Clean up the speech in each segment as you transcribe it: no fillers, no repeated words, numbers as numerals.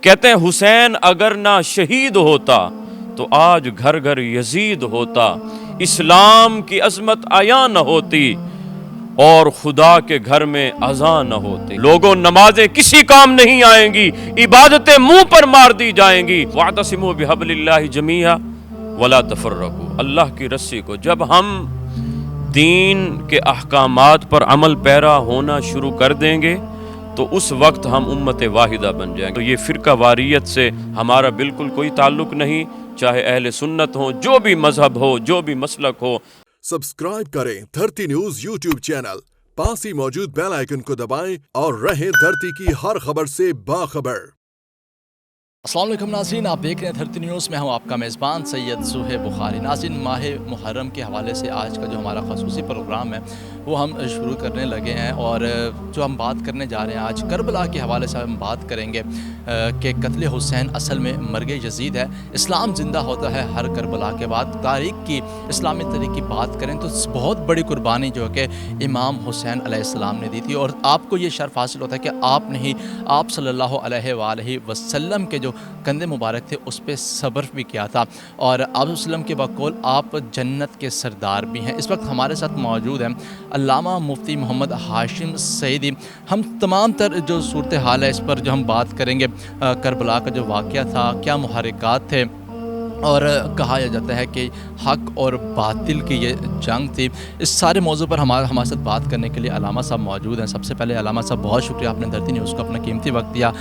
کہتے ہیں حسین اگر نہ شہید ہوتا تو آج گھر گھر یزید ہوتا، اسلام کی عظمت عیاں نہ ہوتی اور خدا کے گھر میں اذان نہ ہوتی۔ لوگوں نمازیں کسی کام نہیں آئیں گی، عبادتیں منہ پر مار دی جائیں گی۔ وَاعْتَصِمُوا بِحَبْلِ اللَّهِ جَمِيعًا وَلَا تَفَرَّقُوا۔ اللہ کی رسی کو جب ہم دین کے احکامات پر عمل پیرا ہونا شروع کر دیں گے تو اس وقت ہم امت واحدہ بن جائیں گے۔ تو یہ فرقہ واریت سے ہمارا بالکل کوئی تعلق نہیں، چاہے اہل سنت ہوں، جو بھی مذہب ہو، جو بھی مسلک ہو۔ سبسکرائب کریں دھرتی نیوز یوٹیوب چینل، پاس ہی موجود بیل آئیکن کو دبائیں اور رہیں دھرتی کی ہر خبر سے باخبر۔ السلام علیکم ناظرین، آپ دیکھ رہے ہیں دھرتی نیوز میں ہوں آپ کا میزبان سید سہیب بخاری۔ ناظرین، ماہ محرم کے حوالے سے آج کا جو ہمارا خصوصی پروگرام ہے وہ ہم شروع کرنے لگے ہیں، اور جو ہم بات کرنے جا رہے ہیں آج کربلا کے حوالے سے ہم بات کریں گے کہ قتل حسین اصل میں مرگ یزید ہے۔ اسلام زندہ ہوتا ہے ہر کربلا کے بعد۔ تاریخ کی، اسلامی تاریخ کی بات کریں تو بہت بڑی قربانی جو کہ امام حسین علیہ السلام نے دی تھی، اور آپ کو یہ شرف حاصل ہوتا ہے کہ آپ نے ہی آپ صلی اللہ علیہ وآلہ وسلم کے جو کندھے مبارک تھے اس پہ صبر بھی کیا تھا، اور آپ وسلم کے بقول آپ جنت کے سردار بھی ہیں۔ اس وقت ہمارے ساتھ موجود ہیں علامہ مفتی محمد ہاشم سعیدی۔ ہم تمام تر جو صورتحال ہے اس پر جو ہم بات کریں گے، کربلا کا جو واقعہ تھا، کیا محرکات تھے، اور کہا جاتا ہے کہ حق اور باطل کی یہ جنگ تھی۔ اس سارے موضوع پر ہمارے ساتھ بات کرنے کے لیے علامہ صاحب موجود ہیں۔ سب سے پہلے علامہ صاحب بہت شکریہ، آپ نے دھرتی نیوز کو اپنا قیمتی وقت دیا۔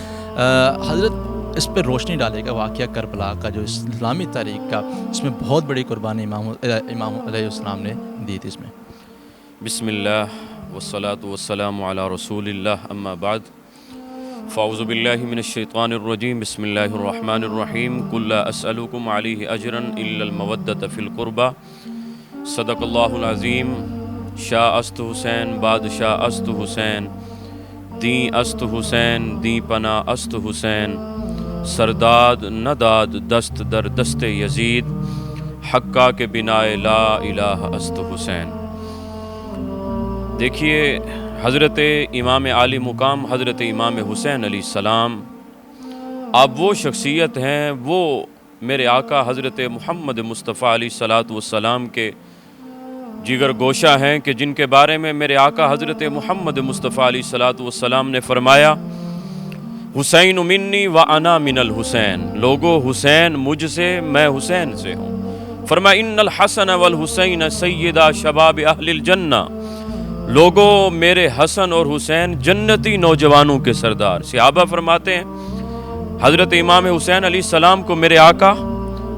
حضرت اس پہ روشنی ڈالے گا واقعہ کربلا کا جو اسلامی تاریخ کا، اس میں بہت بڑی قربانی امام علیہ السلام نے دی تھی۔ اس میں بسم اللہ والصلاة والسلام علی رسول اللہ، اما بعد، فاعوذ باللہ من الشیطان الرجیم، بسم اللہ الرحمن الرحیم، قل لا اسألکم علیہ اجرا الا المودۃ فی القربى، صدق اللہ العظیم۔ شاہ است حسین بادشاہ است حسین، دین است حسین دین پناہ است حسین، سرداد نداد دست در دست یزید، حقہ کے بنائے لا الہ است حسین۔ دیکھیے، حضرت امام عالی مقام حضرت امام حسین علیہ السلام اب وہ شخصیت ہیں، وہ میرے آقا حضرت محمد مصطفیٰ علیہ الصلاۃ والسلام کے جگر گوشہ ہیں، کہ جن کے بارے میں میرے آقا حضرت محمد مصطفیٰ علیہ الصلاۃ والسلام نے فرمایا، حسین منی و انا من الحسین، لوگو حسین مجھ سے، میں حسین سے ہوں۔ فرمایا ان الحسن والحسین سیدا شباب اہل الجنہ، لوگو میرے حسن اور حسین جنتی نوجوانوں کے سردار۔ صحابہ فرماتے ہیں حضرت امام حسین علیہ السلام کو میرے آقا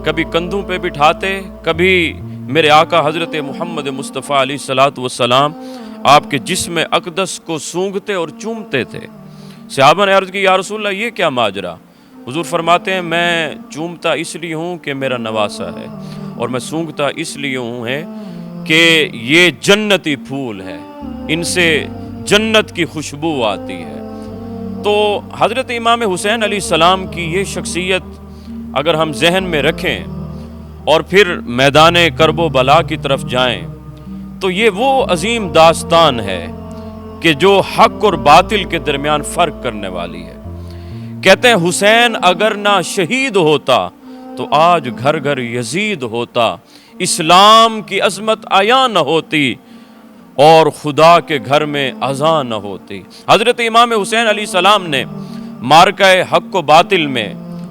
کبھی کندھوں پہ بٹھاتے، کبھی میرے آقا حضرت محمد مصطفیٰ علیہ الصلاۃ والسلام آپ کے جسم اقدس کو سونگھتے اور چومتے تھے۔ صحابہ نے عرض کی، یا رسول اللہ یہ کیا ماجرا؟ حضور فرماتے ہیں میں چومتا اس لیے ہوں کہ میرا نواسا ہے، اور میں سونگھتا اس لیے ہوں ہے کہ یہ جنتی پھول ہے، ان سے جنت کی خوشبو آتی ہے۔ تو حضرت امام حسین علیہ السلام کی یہ شخصیت اگر ہم ذہن میں رکھیں اور پھر میدان کرب و بلا کی طرف جائیں تو یہ وہ عظیم داستان ہے کہ جو حق اور باطل کے درمیان فرق کرنے والی ہے۔ کہتے ہیں حسین اگر نہ شہید ہوتا تو آج گھر گھر یزید ہوتا، اسلام کی عظمت عیاں نہ ہوتی اور خدا کے گھر میں اذان نہ ہوتی۔ حضرت امام حسین علیہ السلام نے مارکہ حق و باطل میں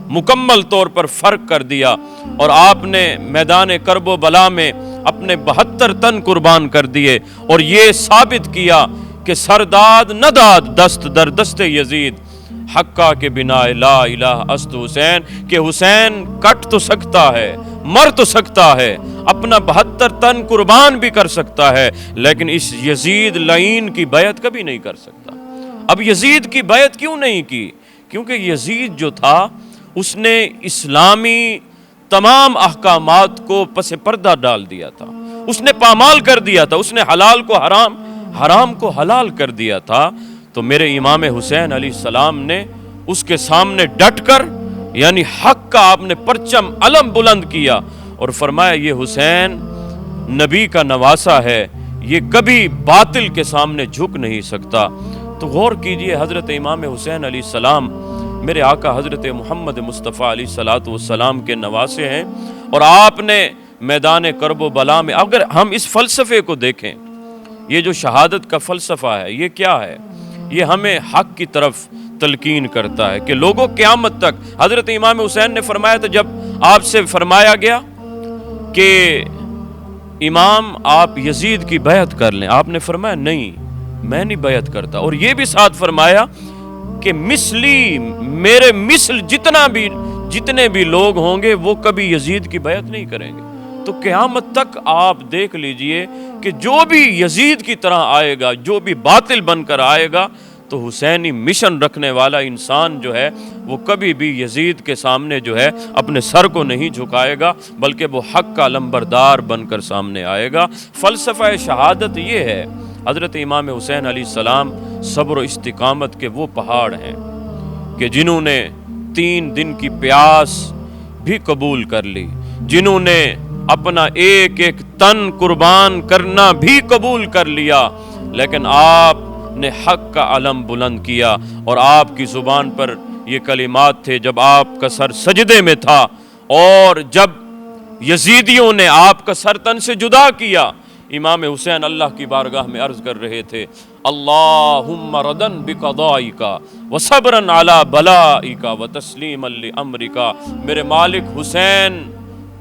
مکمل طور پر فرق کر دیا، اور آپ نے میدان کرب و بلا میں اپنے 72 تن قربان کر دیے، اور یہ ثابت کیا کہ سرداد نداد دست در دست یزید، حقہ کے بنا لا الہ است حسین، کہ حسین کٹ تو سکتا ہے، مر تو سکتا ہے، اپنا 72 تن قربان بھی کر سکتا ہے، لیکن اس یزید لعین کی بیعت کبھی نہیں کر سکتا۔ اب یزید کی بیعت کیوں نہیں کی؟ کیونکہ یزید جو تھا اس نے اسلامی تمام احکامات کو پس پردہ ڈال دیا تھا، اس نے پامال کر دیا تھا، اس نے حلال کو حرام، حرام کو حلال کر دیا تھا۔ تو میرے امام حسین علیہ السلام نے اس کے سامنے ڈٹ کر، یعنی حق کا آپ نے پرچم علم بلند کیا اور فرمایا یہ حسین نبی کا نواسا ہے، یہ کبھی باطل کے سامنے جھک نہیں سکتا۔ تو غور کیجئے، حضرت امام حسین علیہ السلام میرے آقا حضرت محمد مصطفیٰ علیہ الصلوۃ والسلام کے نواسے ہیں، اور آپ نے میدان کرب و بلا میں، اگر ہم اس فلسفے کو دیکھیں، یہ جو شہادت کا فلسفہ ہے یہ کیا ہے؟ یہ ہمیں حق کی طرف تلقین کرتا ہے کہ لوگوں قیامت تک، حضرت امام حسین نے فرمایا تھا، جب آپ سے فرمایا گیا کہ امام آپ یزید کی بیعت کر لیں، آپ نے فرمایا نہیں میں نہیں بیعت کرتا، اور یہ بھی ساتھ فرمایا کہ مثلی، میرے مثل جتنے بھی لوگ ہوں گے وہ کبھی یزید کی بیعت نہیں کریں گے۔ تو قیامت تک آپ دیکھ لیجئے کہ جو بھی یزید کی طرح آئے گا، جو بھی باطل بن کر آئے گا، تو حسینی مشن رکھنے والا انسان جو ہے وہ کبھی بھی یزید کے سامنے جو ہے اپنے سر کو نہیں جھکائے گا، بلکہ وہ حق کا لمبردار بن کر سامنے آئے گا۔ فلسفہ شہادت یہ ہے۔ حضرت امام حسین علیہ السلام صبر و استقامت کے وہ پہاڑ ہیں کہ جنہوں نے 3 دن کی پیاس بھی قبول کر لی، جنہوں نے اپنا ایک ایک تن قربان کرنا بھی قبول کر لیا، لیکن آپ نے حق کا علم بلند کیا، اور آپ کی زبان پر یہ کلمات تھے جب آپ کا سر سجدے میں تھا، اور جب یزیدیوں نے آپ کا سر تن سے جدا کیا، امام حسین اللہ کی بارگاہ میں عرض کر رہے تھے، اللہم ردن بقضائک وصبرن علی بلائک وتسلیما لامرک، میرے مالک حسین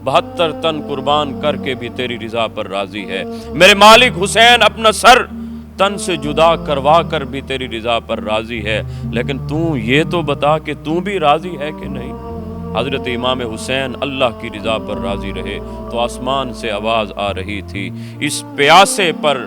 72 تن قربان کر کے بھی تیری رضا پر راضی ہے، میرے مالک حسین اپنا سر تن سے جدا کروا کر بھی تیری رضا پر راضی ہے، لیکن تو یہ تو بتا کہ تو بھی راضی ہے کہ نہیں۔ حضرت امام حسین اللہ کی رضا پر راضی رہے تو آسمان سے آواز آ رہی تھی، اس پیاسے پر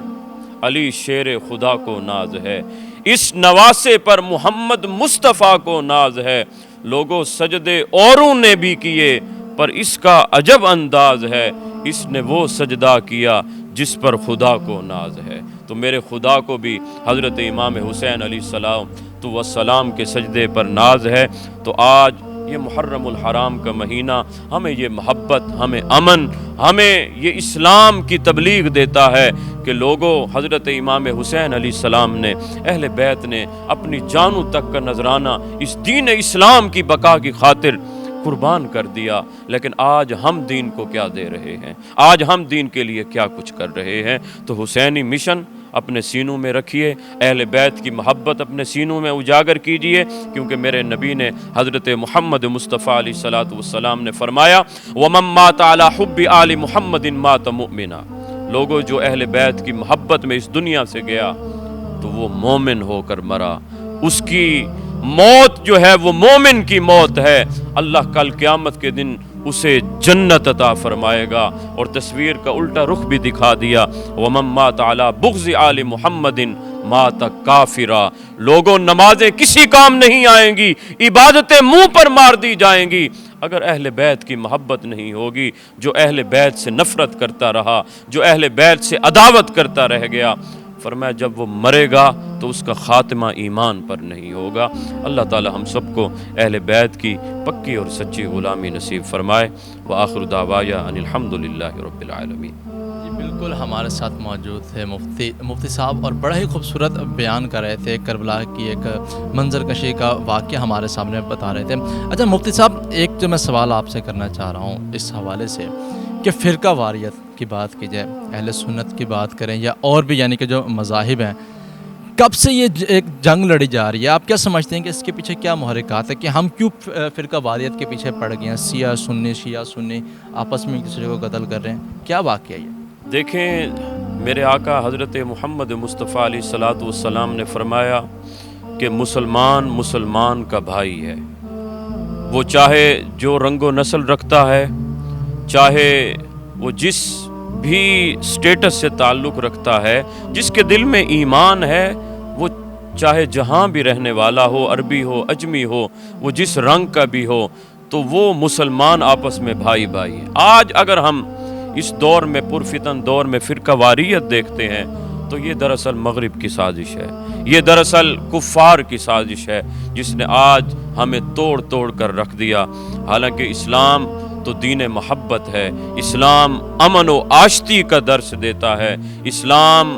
علی شیر خدا کو ناز ہے، اس نواسے پر محمد مصطفیٰ کو ناز ہے، لوگوں سجدے اوروں نے بھی کیے پر اس کا عجب انداز ہے، اس نے وہ سجدہ کیا جس پر خدا کو ناز ہے۔ تو میرے خدا کو بھی حضرت امام حسین علیہ السلام کے سجدے پر ناز ہے۔ تو آج یہ محرم الحرام کا مہینہ ہمیں یہ محبت، ہمیں امن، ہمیں یہ اسلام کی تبلیغ دیتا ہے کہ لوگوں، حضرت امام حسین علیہ السلام نے، اہل بیت نے اپنی جانوں تک کا نذرانہ اس دین اسلام کی بقا کی خاطر قربان کر دیا، لیکن آج ہم دین کو کیا دے رہے ہیں؟ آج ہم دین کے لیے کیا کچھ کر رہے ہیں؟ تو حسینی مشن اپنے سینوں میں رکھیے، اہل بیت کی محبت اپنے سینوں میں اجاگر کیجئے، کیونکہ میرے نبی نے، حضرت محمد مصطفیٰ علیہ الصلوۃ والسلام نے فرمایا، وَمَن مَّاتَ عَلَىٰ حُبِّ آلِ مُحَمَّدٍ مَّاتَ مُؤْمِنًا، لوگوں جو اہل بیت کی محبت میں اس دنیا سے گیا تو وہ مومن ہو کر مرا، اس کی موت جو ہے وہ مومن کی موت ہے، اللہ کل قیامت کے دن اسے جنت عطا فرمائے گا۔ اور تصویر کا الٹا رخ بھی دکھا دیا، وَمَن مَّاتَ عَلَىٰ بُغْضِ آلِ مُحَمَّدٍ مَّاتَ کافرا، لوگوں نمازیں کسی کام نہیں آئیں گی، عبادتیں منہ پر مار دی جائیں گی اگر اہل بیت کی محبت نہیں ہوگی۔ جو اہل بیت سے نفرت کرتا رہا، جو اہل بیت سے عداوت کرتا رہ گیا، فرمایا جب وہ مرے گا تو اس کا خاتمہ ایمان پر نہیں ہوگا۔ اللہ تعالی ہم سب کو اہل بیت کی پکی اور سچی غلامی نصیب فرمائے۔ وآخر دعوایا ان الحمدللہ رب العالمین۔ جی بالکل، ہمارے ساتھ موجود تھے مفتی صاحب، اور بڑا ہی خوبصورت بیان کر رہے تھے، کربلا کی ایک منظر کشی کا واقعہ ہمارے سامنے بتا رہے تھے۔ اچھا مفتی صاحب، ایک جو میں سوال آپ سے کرنا چاہ رہا ہوں اس حوالے سے کہ فرقہ واریت کی بات کی جائے، اہل سنت کی بات کریں یا اور بھی یعنی کہ جو مذاہب ہیں، کب سے یہ ایک جنگ لڑی جا رہی ہے؟ آپ کیا سمجھتے ہیں کہ اس کے پیچھے کیا محرکات ہے کہ ہم کیوں فرقہ واریت کے پیچھے پڑ گئے ہیں؟ شیعہ سنی آپس میں ایک دوسرے کو قتل کر رہے ہیں، کیا واقعہ یہ؟ دیکھیں، میرے آقا حضرت محمد مصطفیٰ علیہ الصلوۃ والسلام نے فرمایا کہ مسلمان کا بھائی ہے، وہ چاہے جو رنگ و نسل رکھتا ہے، چاہے وہ جس بھی سٹیٹس سے تعلق رکھتا ہے، جس کے دل میں ایمان ہے، وہ چاہے جہاں بھی رہنے والا ہو، عربی ہو، اجمی ہو، وہ جس رنگ کا بھی ہو، تو وہ مسلمان آپس میں بھائی ہیں۔ آج اگر ہم اس دور میں، پرفتن دور میں فرقہ واریت دیکھتے ہیں تو یہ دراصل مغرب کی سازش ہے، یہ دراصل کفار کی سازش ہے، جس نے آج ہمیں توڑ کر رکھ دیا۔ حالانکہ اسلام تو دین محبت ہے، اسلام امن و آشتی کا درس دیتا ہے، اسلام